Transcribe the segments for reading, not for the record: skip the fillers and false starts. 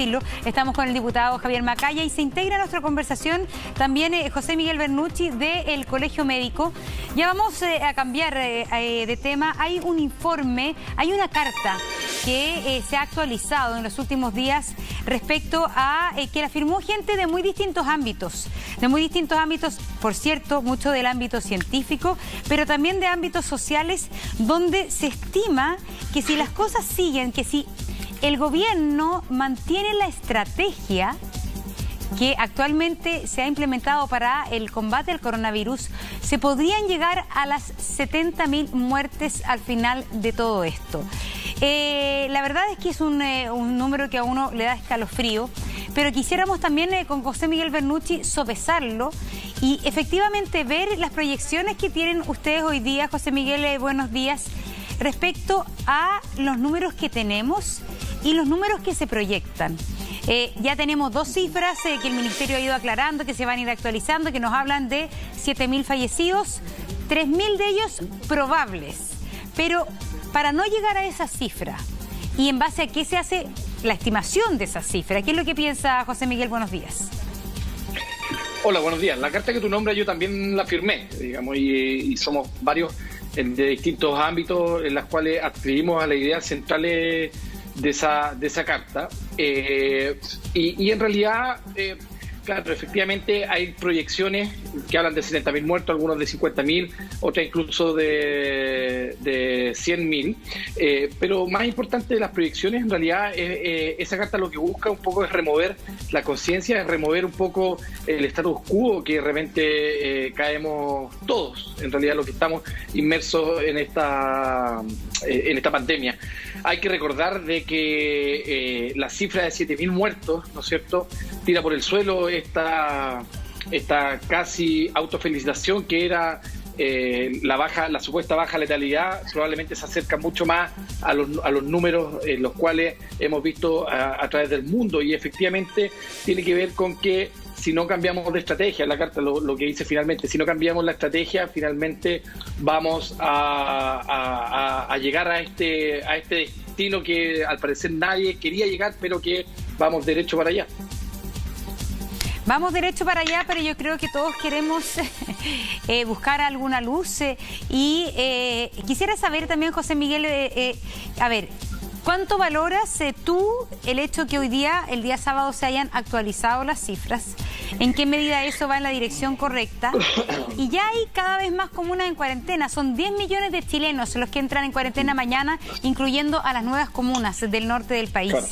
decirlo. Estamos con el diputado Javier Macaya y se integra a nuestra conversación también José Miguel Bernucci del Colegio Médico. Ya vamos a cambiar de tema. Hay un informe, hay una carta que se ha actualizado en los últimos días respecto a que la firmó gente de muy distintos ámbitos. Por cierto, mucho del ámbito científico, pero también de ámbitos sociales, donde se estima que si las cosas siguen, que si el gobierno mantiene la estrategia que actualmente se ha implementado para el combate al coronavirus, se podrían llegar a las 70.000 muertes al final de todo esto. La verdad es que es un número que a uno le da escalofrío, pero quisiéramos también con José Miguel Bernucci sopesarlo y efectivamente ver las proyecciones que tienen ustedes hoy día. José Miguel, buenos días, respecto a los números que tenemos y los números que se proyectan. Ya tenemos dos cifras que el Ministerio ha ido aclarando, que se van a ir actualizando, que nos hablan de 7.000 fallecidos, 3.000 de ellos probables. Pero para no llegar a esa cifra, y en base a qué se hace la estimación de esa cifra, ¿qué es lo que piensa José Miguel? Buenos días. Hola, buenos días. La carta que tú nombras yo también la firmé, digamos, y somos varios de distintos ámbitos en las cuales adscribimos a las ideas centrales de esa carta. Y en realidad, claro, efectivamente hay proyecciones que hablan de 70.000 muertos, algunos de 50.000, otras incluso de 100.000. Pero más importante de las proyecciones, en realidad, esa carta lo que busca un poco es remover la conciencia, es remover un poco el status quo que de repente caemos todos, en realidad, los que estamos inmersos en esta pandemia. Hay que recordar de que la cifra de 7.000 muertos, ¿no es cierto?, tira por el suelo esta casi autofelicitación que era la supuesta baja letalidad. Probablemente se acerca mucho más a los números en los cuales hemos visto a través del mundo, y efectivamente tiene que ver con que si no cambiamos de estrategia, la carta lo que dice finalmente, si no cambiamos la estrategia, finalmente vamos a llegar a este destino que al parecer nadie quería llegar, pero que vamos derecho para allá. Vamos derecho para allá, pero yo creo que todos queremos buscar alguna luz. Quisiera saber también, José Miguel, a ver, ¿cuánto valoras tú el hecho que hoy día, el día sábado, se hayan actualizado las cifras? ¿En qué medida eso va en la dirección correcta? Y ya hay cada vez más comunas en cuarentena. Son 10 millones de chilenos los que entran en cuarentena mañana, incluyendo a las nuevas comunas del norte del país. Claro.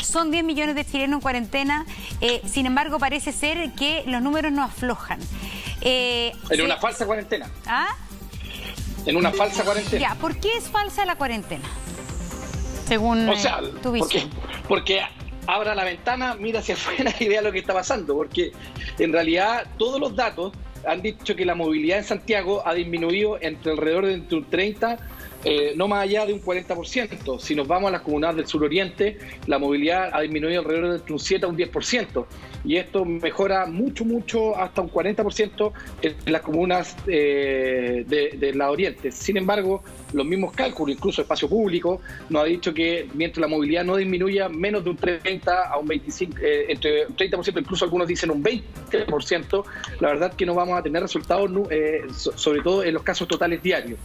Son 10 millones de chilenos en cuarentena, sin embargo parece ser que los números no aflojan. En una falsa cuarentena. ¿Ah? En una falsa cuarentena. Ya, ¿por qué es falsa la cuarentena? Según tu visión. Porque abra la ventana, mira hacia afuera y vea lo que está pasando, porque en realidad todos los datos han dicho que la movilidad en Santiago ha disminuido alrededor de un 30%, no más allá de un 40%. Si nos vamos a las comunidades del suroriente, la movilidad ha disminuido alrededor de un 7 a un 10%. Y esto mejora mucho, hasta un 40% en las comunas del lado oriente. Sin embargo, los mismos cálculos, incluso Espacio Público, nos ha dicho que mientras la movilidad no disminuya menos de un 30 a un 25, entre un 30%, incluso algunos dicen un 20%, la verdad que no vamos a tener resultados, sobre todo en los casos totales diarios.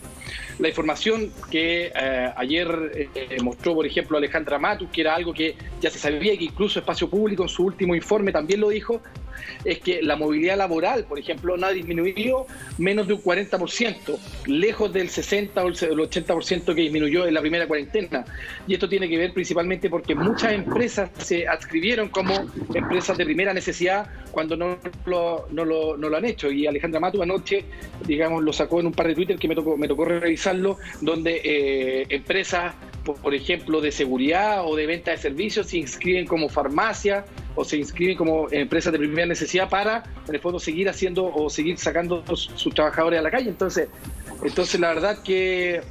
La información que ayer mostró, por ejemplo, Alejandra Matus, que era algo que ya se sabía y que incluso Espacio Público en su último informe también lo dijo, es que la movilidad laboral, por ejemplo, no ha disminuido menos de un 40%, lejos del 60 o el 80% que disminuyó en la primera cuarentena. Y esto tiene que ver principalmente porque muchas empresas se adscribieron como empresas de primera necesidad cuando no lo han hecho. Y Alejandra Matus anoche, digamos, lo sacó en un par de Twitter que me tocó revisarlo, donde empresas, por ejemplo, de seguridad o de venta de servicios se inscriben como farmacia o se inscriben como empresas de primera necesidad para, en el fondo, seguir haciendo o seguir sacando sus trabajadores a la calle. Entonces la verdad que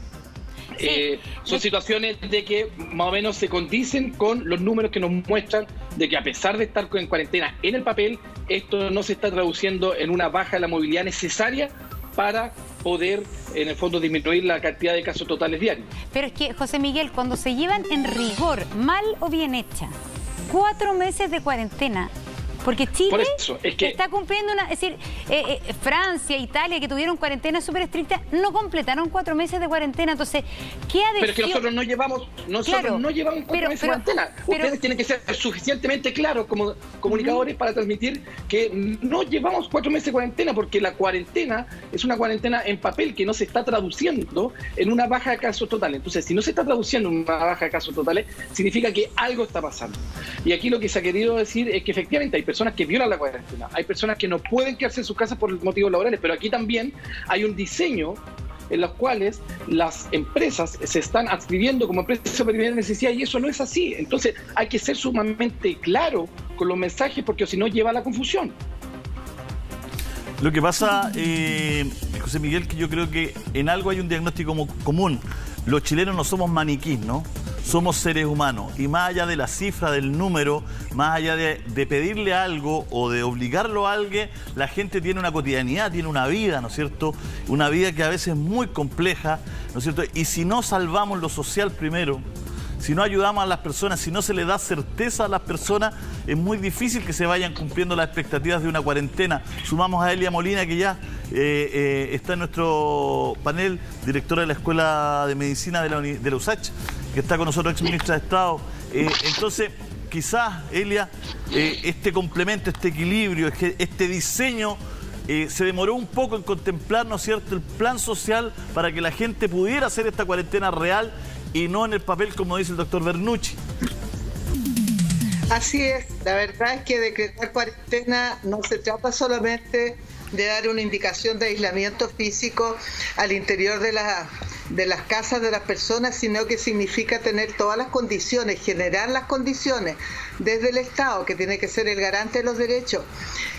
son situaciones de que más o menos se condicen con los números que nos muestran de que a pesar de estar en cuarentena en el papel, esto no se está traduciendo en una baja de la movilidad necesaria para poder, en el fondo, disminuir la cantidad de casos totales diarios. Pero es que, José Miguel, cuando se llevan en rigor, mal o bien hecha, 4 meses de cuarentena. Porque Chile está cumpliendo una... Es decir, Francia, Italia, que tuvieron cuarentena súper estricta, no completaron 4 meses de cuarentena. Entonces, ¿qué adhesión? Pero es que nosotros no llevamos 4 meses de cuarentena. Ustedes tienen que ser suficientemente claros como comunicadores para transmitir que no llevamos 4 meses de cuarentena, porque la cuarentena es una cuarentena en papel que no se está traduciendo en una baja de casos totales. Entonces, si no se está traduciendo en una baja de casos totales, significa que algo está pasando. Y aquí lo que se ha querido decir es que efectivamente hay personas que violan la cuarentena, hay personas que no pueden quedarse en sus casas por motivos laborales, pero aquí también hay un diseño en los cuales las empresas se están adscribiendo como empresas de primera necesidad, y eso no es así. Entonces hay que ser sumamente claro con los mensajes, porque si no lleva a la confusión. Lo que pasa, José Miguel, que yo creo que en algo hay un diagnóstico común. Los chilenos no somos maniquís, ¿no? Somos seres humanos, y más allá de la cifra, del número, más allá de pedirle algo o de obligarlo a alguien, la gente tiene una cotidianidad, tiene una vida, ¿no es cierto? Una vida que a veces es muy compleja, ¿no es cierto? Y si no salvamos lo social primero, si no ayudamos a las personas, si no se le da certeza a las personas, es muy difícil que se vayan cumpliendo las expectativas de una cuarentena. Sumamos a Elia Molina, que ya está en nuestro panel, directora de la Escuela de Medicina de la USACH, que está con nosotros, ex ministra de Estado. Entonces, quizás, Elia, este complemento, este equilibrio, este diseño, se demoró un poco en contemplar, ¿no es cierto?, el plan social para que la gente pudiera hacer esta cuarentena real y no en el papel, como dice el doctor Bernucci. Así es, la verdad es que decretar cuarentena no se trata solamente de dar una indicación de aislamiento físico al interior de las casas de las personas, sino que significa tener todas las condiciones, generar las condiciones desde el Estado, que tiene que ser el garante de los derechos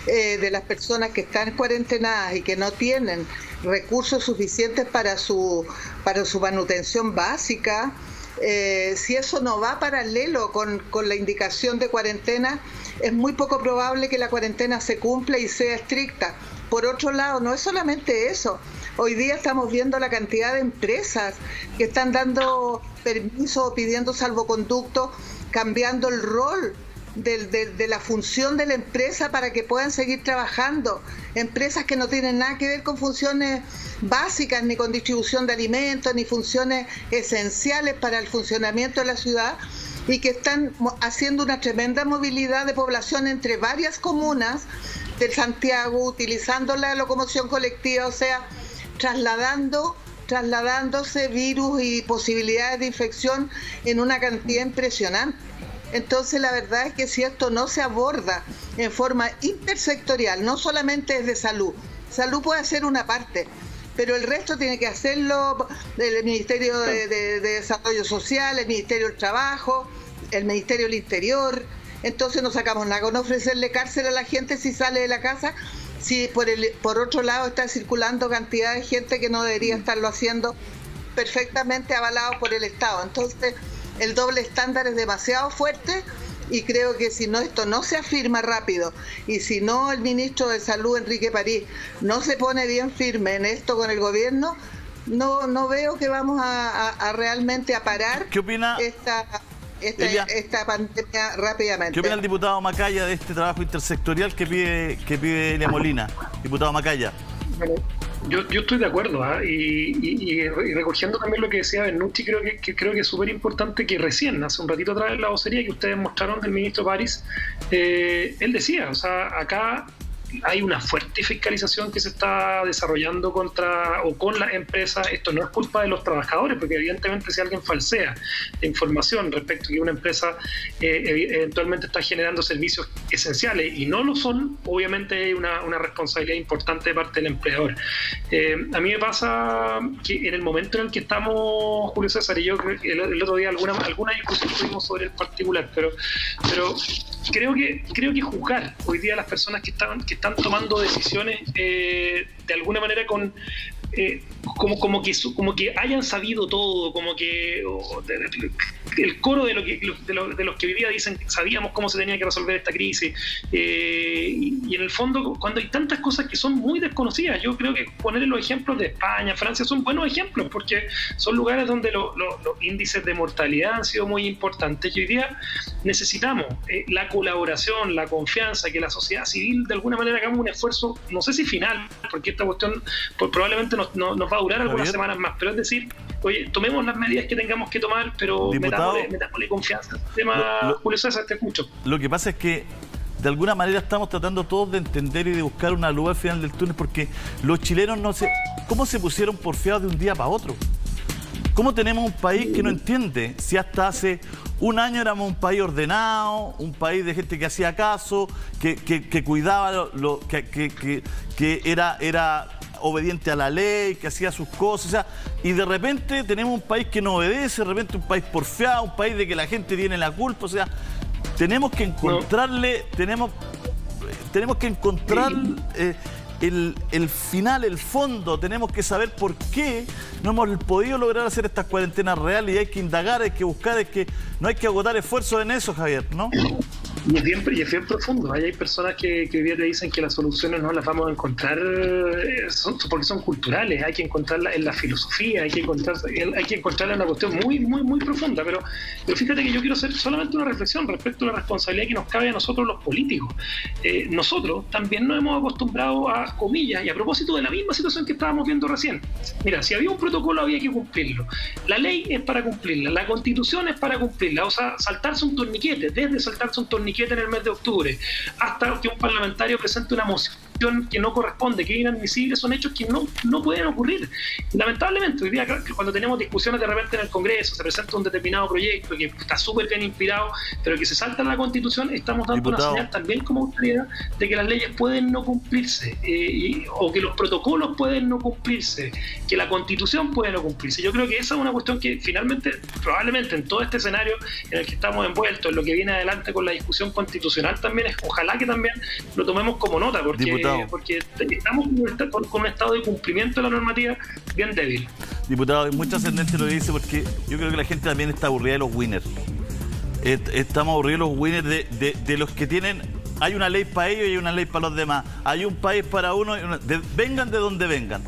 de las personas que están cuarentenadas y que no tienen recursos suficientes para su manutención básica. Si eso no va paralelo con la indicación de cuarentena, es muy poco probable que la cuarentena se cumpla y sea estricta. Por otro lado, no es solamente eso. Hoy día estamos viendo la cantidad de empresas que están dando permiso o pidiendo salvoconducto, cambiando el rol de la función de la empresa para que puedan seguir trabajando. Empresas que no tienen nada que ver con funciones básicas, ni con distribución de alimentos, ni funciones esenciales para el funcionamiento de la ciudad, y que están haciendo una tremenda movilidad de población entre varias comunas de Santiago, utilizando la locomoción colectiva, o sea, trasladándose virus y posibilidades de infección en una cantidad impresionante. Entonces, la verdad es que si esto no se aborda en forma intersectorial, no solamente es de salud puede ser una parte, pero el resto tiene que hacerlo el Ministerio de Desarrollo Social, el Ministerio del Trabajo, el Ministerio del Interior. Entonces no sacamos nada con ofrecerle cárcel a la gente si sale de la casa, si por otro lado está circulando cantidad de gente que no debería estarlo haciendo, perfectamente avalado por el Estado. Entonces el doble estándar es demasiado fuerte, y creo que si no, esto no se afirma rápido, y si no el ministro de Salud, Enrique París, no se pone bien firme en esto con el gobierno, no veo que vamos a realmente a parar. ¿Qué opina esta pandemia rápidamente? ¿Qué opina el diputado Macaya de este trabajo intersectorial que pide Elia Molina? Diputado Macaya. Bueno, yo estoy de acuerdo, y recogiendo también lo que decía Bernucci, creo que es súper importante que recién, hace un ratito atrás en la vocería que ustedes mostraron del ministro París, él decía, o sea, acá hay una fuerte fiscalización que se está desarrollando con las empresas. Esto no es culpa de los trabajadores, porque evidentemente si alguien falsea información respecto a que una empresa eventualmente está generando servicios esenciales y no lo son, obviamente hay una responsabilidad importante de parte del empleador. A mí me pasa que en el momento en el que estamos, Julio César y yo, el otro día alguna discusión tuvimos sobre el particular, pero creo que juzgar hoy día a las personas que están tomando decisiones de alguna manera como que hayan sabido todo, como que el coro de los que vivía dicen sabíamos cómo se tenía que resolver esta crisis, y en el fondo cuando hay tantas cosas que son muy desconocidas, yo creo que poner los ejemplos de España, Francia son buenos ejemplos porque son lugares donde los índices de mortalidad han sido muy importantes, y hoy día necesitamos la colaboración, la confianza, que la sociedad civil de alguna manera hagamos un esfuerzo, no sé si final, porque esta cuestión probablemente nos va a durar algunas semanas más, pero es decir, oye, tomemos las medidas que tengamos que tomar, pero metámosle confianza. Julio César, te escucho. Lo que pasa es que de alguna manera estamos tratando todos de entender y de buscar una luz al final del túnel, porque los chilenos ¿cómo se pusieron porfiados de un día para otro? ¿Cómo tenemos un país que no entiende si hasta hace un año éramos un país ordenado, un país de gente que hacía caso, que cuidaba, que era obediente a la ley, que hacía sus cosas, o sea, y de repente tenemos un país que no obedece, de repente un país porfiado, un país de que la gente tiene la culpa, o sea, tenemos que encontrarle, tenemos que encontrar el final, el fondo, tenemos que saber por qué no hemos podido lograr hacer estas cuarentenas reales, y hay que indagar, hay que buscar, no hay que agotar esfuerzos en eso, Javier, ¿no? Y es bien profundo. Hay personas que hoy día te dicen que las soluciones no las vamos a encontrar porque son culturales, hay que encontrarlas en la filosofía, hay que encontrarla en una cuestión muy, muy, muy profunda. Pero fíjate que yo quiero hacer solamente una reflexión respecto a la responsabilidad que nos cabe a nosotros los políticos. Nosotros también nos hemos acostumbrado a, comillas, y a propósito de la misma situación que estábamos viendo recién. Mira, si había un protocolo había que cumplirlo. La ley es para cumplirla, la Constitución es para cumplirla. O sea, saltarse un torniquete, desde saltarse un torniquete en el mes de octubre hasta que un parlamentario presente una moción que no corresponde, que es inadmisible, son hechos que no pueden ocurrir. Lamentablemente, hoy día cuando tenemos discusiones de repente en el Congreso, se presenta un determinado proyecto que está súper bien inspirado, pero que se salta en la Constitución, estamos dando una señal también como autoridad de que las leyes pueden no cumplirse, o que los protocolos pueden no cumplirse, que la Constitución puede no cumplirse. Yo creo que esa es una cuestión que finalmente, probablemente en todo este escenario en el que estamos envueltos, en lo que viene adelante con la discusión constitucional también, ojalá que también lo tomemos como nota, porque estamos con un estado de cumplimiento de la normativa bien débil. Diputado, mucha ascendencia lo dice porque yo creo que la gente también está aburrida de los winners. Estamos aburridos de los winners de los que tienen... Hay una ley para ellos y hay una ley para los demás. Hay un país para uno, vengan de donde vengan.